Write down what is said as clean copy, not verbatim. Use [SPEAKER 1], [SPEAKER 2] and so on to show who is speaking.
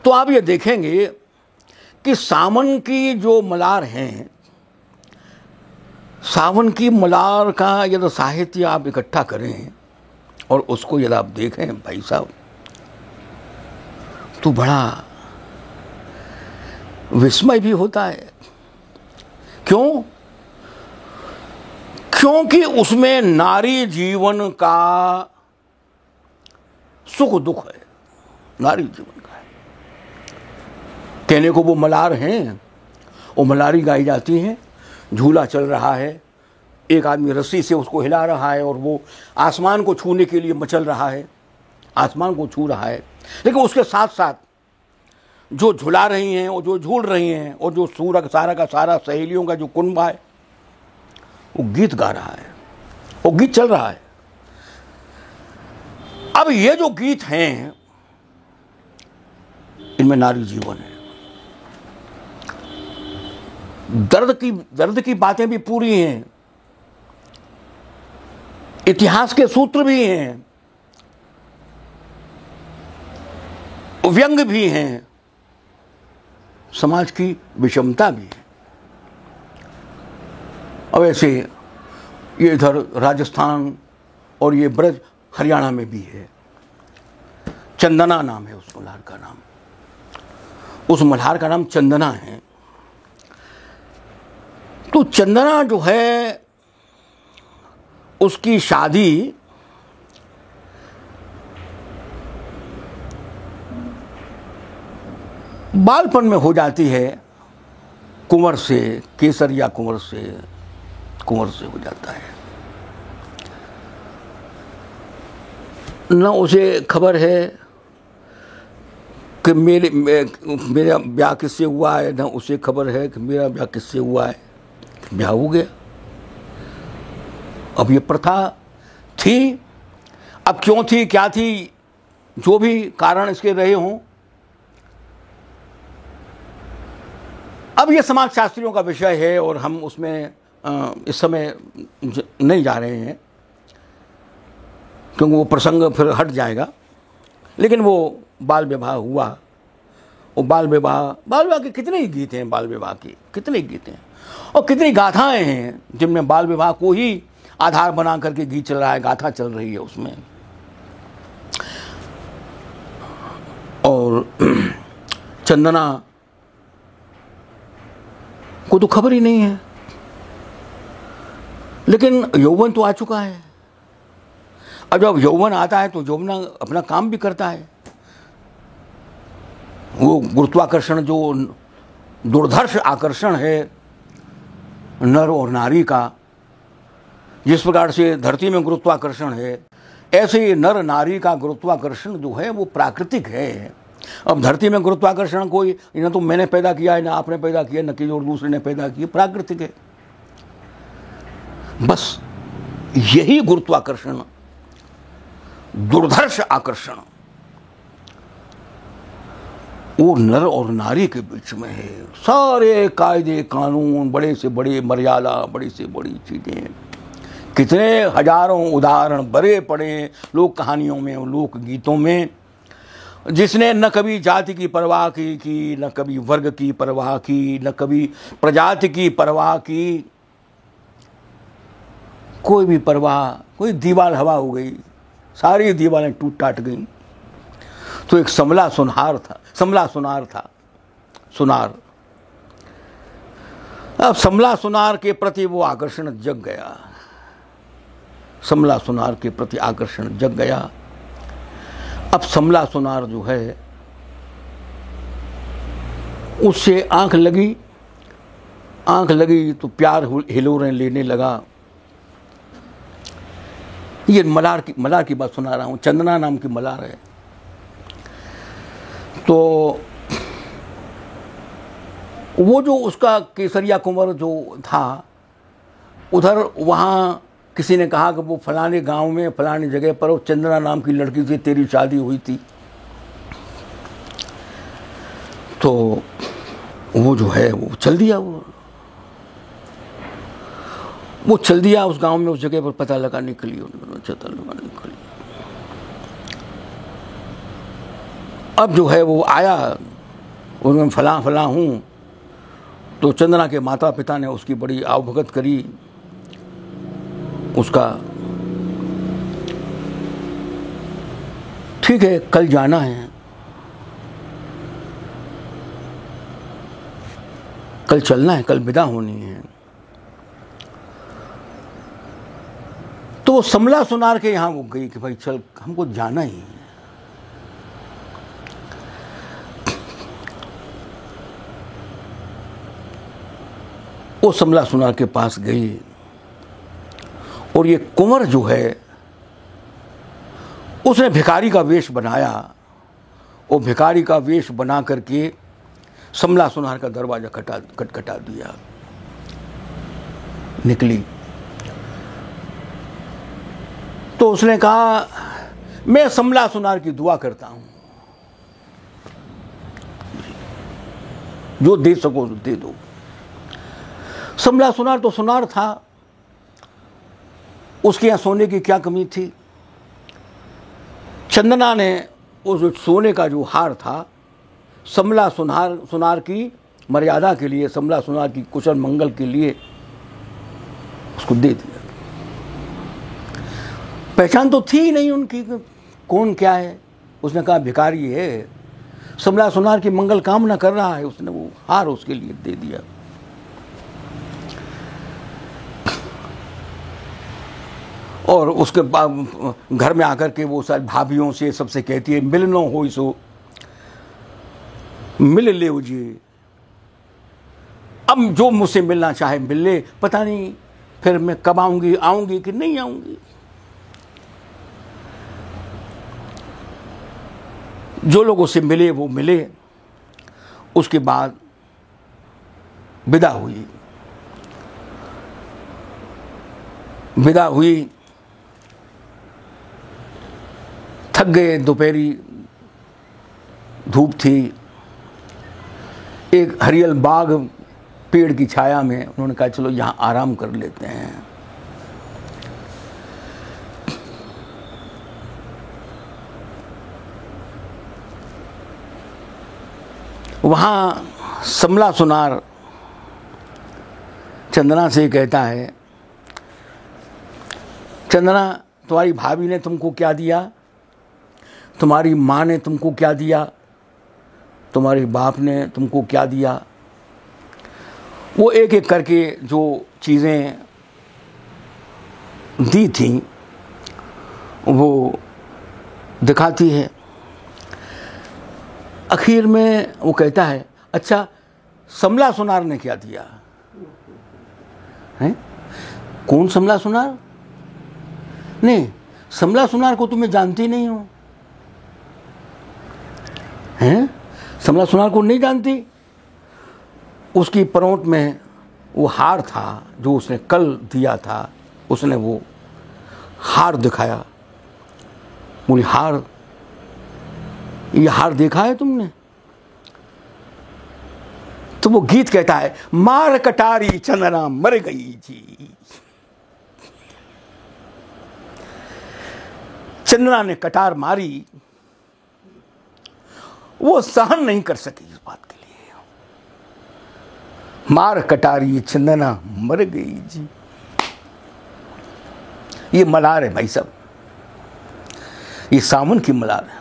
[SPEAKER 1] तो आप ये देखेंगे कि सावन की जो मलार हैं, सावन की मलार का यदि साहित्य आप इकट्ठा करें और उसको यदि आप देखें भाई साहब, तो बड़ा विस्मय भी होता है। क्यों? क्योंकि उसमें नारी जीवन का सुख दुख है, नारी जीवन का है। कहने को वो मलार हैं, वो मलारी गाई जाती हैं, झूला चल रहा है, एक आदमी रस्सी से उसको हिला रहा है और वो आसमान को छूने के लिए मचल रहा है, आसमान को छू रहा है। लेकिन उसके साथ साथ जो झुला रही हैं और जो झूल रही हैं और जो सारा का सारा सहेलियों का जो कुनबा है, वो गीत गा रहा है, वो गीत चल रहा है। अब ये जो गीत हैं, इनमें नारी जीवन है, दर्द की बातें भी पूरी हैं, इतिहास के सूत्र भी हैं, व्यंग भी हैं, समाज की विषमता भी है। अब ऐसे ये इधर राजस्थान और ये ब्रज हरियाणा में भी है। चंदना नाम है उस मल्हार का नाम, उस मल्हार का नाम चंदना है। तो चंदना जो है, उसकी शादी बालपन में हो जाती है, कुंवर से, केसरिया कुंवर से हो जाता है। न उसे खबर है कि मेरा ब्याह किससे हुआ है, न उसे खबर है कि मेरा ब्याह किससे हुआ है। ब्याह हो गया। अब ये प्रथा थी, अब क्यों थी, क्या थी, जो भी कारण इसके रहे हों, अब ये समाज शास्त्रियों का विषय है और हम उसमें इस समय नहीं जा रहे हैं, क्योंकि वो प्रसंग फिर हट जाएगा। लेकिन वो बाल विवाह हुआ, वो बाल विवाह के कितने ही गीत हैं, बाल विवाह के कितने गीत हैं और कितनी गाथाएं हैं जिनमें बाल विवाह को ही आधार बना करके गीत चल रहा है, गाथा चल रही है उसमें। और चंदना को तो खबर ही नहीं है, लेकिन यौवन तो आ चुका है। अब जब यौवन आता है तो यौवन अपना काम भी करता है। वो गुरुत्वाकर्षण, जो दुर्धर्ष आकर्षण है नर और नारी का, जिस प्रकार से धरती में गुरुत्वाकर्षण है, ऐसे ही नर नारी का गुरुत्वाकर्षण जो है वो प्राकृतिक है। अब धरती में गुरुत्वाकर्षण कोई न तो मैंने पैदा किया है, ना आपने पैदा किया, न किसी और दूसरे ने पैदा किया, प्राकृतिक है। बस यही गुरुत्वाकर्षण, दुर्धर्ष आकर्षण, वो नर और नारी के बीच में है। सारे कायदे कानून, बड़े से बड़े मर्यादा, बड़ी से बड़ी चीजें, कितने हजारों उदाहरण भरे पड़े लोक कहानियों में, लोक गीतों में। जिसने न कभी जाति की परवाह की, न कभी वर्ग की परवाह की, न कभी प्रजाति की परवाह की, कोई भी परवाह, कोई दीवार हवा हो गई, सारी दीवारें टूट टाट गई। तो एक समला सुनार था, सुनार। अब समला सुनार के प्रति वो आकर्षण जग गया, समला सुनार के प्रति आकर्षण जग गया। अब समला सुनार जो है, उससे आंख लगी तो प्यार हिलोरें लेने लगा। ये मलार की बात सुना रहा हूं, चंदना नाम की मलार है। तो वो जो उसका केसरिया कुंवर जो था, उधर वहाँ किसी ने कहा कि वो फलाने गांव में फलानी जगह पर वो चंदना नाम की लड़की से तेरी शादी हुई थी। तो वो जो है वो चल दिया, वो चल दिया उस गांव में, उस जगह पर पता लगाने के लिए, अब जो है वो आया, उन्होंने फलां फलां हूँ, तो चंदना के माता पिता ने उसकी बड़ी आवभगत करी, उसका ठीक है कल जाना है, कल चलना है, कल विदा होनी है। तो वो समला सुनार के यहाँ वो गई कि भाई चल हमको जाना ही है। वो समला सुनार के पास गई और ये कुंवर जो है उसने भिखारी का वेश बनाया। वो भिखारी का वेश बना करके समला सुनार का दरवाजा खटखटा दिया। निकली तो उसने कहा मैं समला सुनार की दुआ करता हूं, जो दे सको दे दो। समला सुनार तो सुनार था, उसके यहाँ सोने की क्या कमी थी। चंदना ने उस सोने का जो हार था समला सुनार की मर्यादा के लिए, समला सुनार की कुशल मंगल के लिए उसको दे दिया। पहचान तो थी ही नहीं उनकी, कौन क्या है। उसने कहा भिखारी है, समला सुनार की मंगल कामना कर रहा है, उसने वो हार उसके लिए दे दिया। और उसके बाद घर में आकर के वो सारी भाभियों से सबसे कहती है मिलनो हो सो मिल ले जी, अब जो मुझसे मिलना चाहे मिल ले, पता नहीं फिर मैं कब आऊंगी कि नहीं आऊंगी। जो लोग उससे मिले वो मिले। उसके बाद विदा हुई, थक गए, दोपहरी धूप थी। एक हरियल बाग पेड़ की छाया में उन्होंने कहा चलो यहाँ आराम कर लेते हैं। वहाँ समला सुनार चंदना से कहता है, चंदना तुम्हारी भाभी ने तुमको क्या दिया, तुम्हारी माँ ने तुमको क्या दिया, तुम्हारे बाप ने तुमको क्या दिया। वो एक एक करके जो चीज़ें दी थी वो दिखाती है। आखिर में वो कहता है अच्छा समला सुनार ने क्या दिया है। कौन समला सुनार? नहीं, समला सुनार को तुम्हें जानती नहीं हो हैं? समला सुनार को नहीं जानती? उसकी परोंठ में वो हार था जो उसने कल दिया था, उसने वो हार दिखाया। बोली हार, ये हार देखा है तुमने? तो वो गीत कहता है मार कटारी चंदना मर गई जी। चंदना ने कटार मारी, वो सहन नहीं कर सकी इस बात के लिए। मार कटारी चंदना मर गई जी। ये मलार है भाई साहब, ये सावन की मलार है।